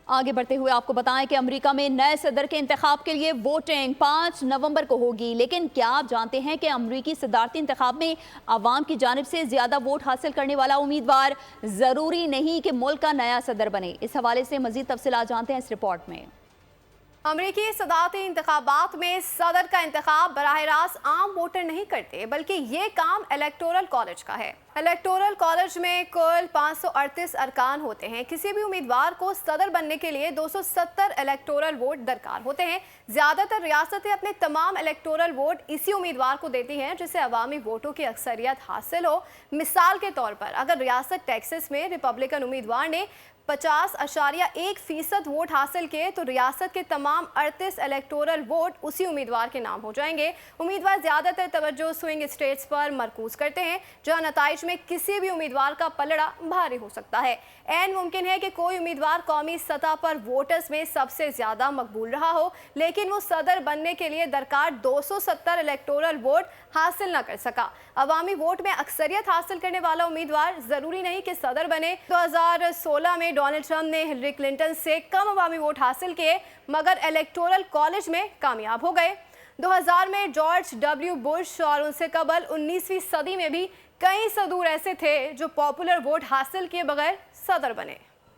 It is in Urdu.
آگے بڑھتے ہوئے آپ کو بتائیں کہ امریکہ میں نئے صدر کے انتخاب کے لیے ووٹنگ 5 نومبر کو ہوگی، لیکن کیا آپ جانتے ہیں کہ امریکی صدارتی انتخاب میں عوام کی جانب سے زیادہ ووٹ حاصل کرنے والا امیدوار ضروری نہیں کہ ملک کا نیا صدر بنے؟ اس حوالے سے مزید تفصیلات جانتے ہیں اس رپورٹ میں۔ امریکی صدارتی انتخابات میں صدر کا انتخاب براہ راست عام ووٹر نہیں کرتے، بلکہ یہ کام الیکٹورل کالج کا ہے۔ الیکٹورل کالج میں کل 538 ارکان ہوتے ہیں۔ کسی بھی امیدوار کو صدر بننے کے لیے 270 الیکٹورل ووٹ درکار ہوتے ہیں۔ زیادہ تر ریاستیں اپنے تمام الیکٹورل ووٹ اسی امیدوار کو دیتی ہیں جسے عوامی ووٹوں کی اکثریت حاصل ہو۔ مثال کے طور پر اگر ریاست ٹیکساس میں ریپبلکن امیدوار نے 50.1% ووٹ حاصل کیے تو ریاست کے تمام 38 الیکٹورل ووٹ اسی امیدوار کے نام ہو جائیں گے۔ امیدوار زیادہ تر توجہ سوئنگ اسٹیٹس پر مرکوز کرتے ہیں جہاں نتائج میں کسی بھی امیدوار کا پلڑا بھاری ہو سکتا ہے۔ عین ممکن ہے کہ کوئی امیدوار قومی سطح پر ووٹرز میں سب سے زیادہ مقبول رہا ہو لیکن وہ صدر بننے کے لیے درکار 270 الیکٹورل ووٹ حاصل نہ کر سکا۔ عوامی ووٹ میں اکثریت حاصل کرنے والا امیدوار ضروری نہیں کہ صدر بنے۔ 2016 میں ڈونلڈ ٹرمپ نے ہلری کلنٹن سے کم عوامی ووٹ حاصل کیے مگر الیکٹورل کالج میں کامیاب ہو گئے۔ 2000 میں جارج ڈبلیو بش اور ان سے قبل 19ویں صدی میں بھی کئی صدور ایسے تھے جو پاپولر ووٹ حاصل کیے بغیر صدر بنے۔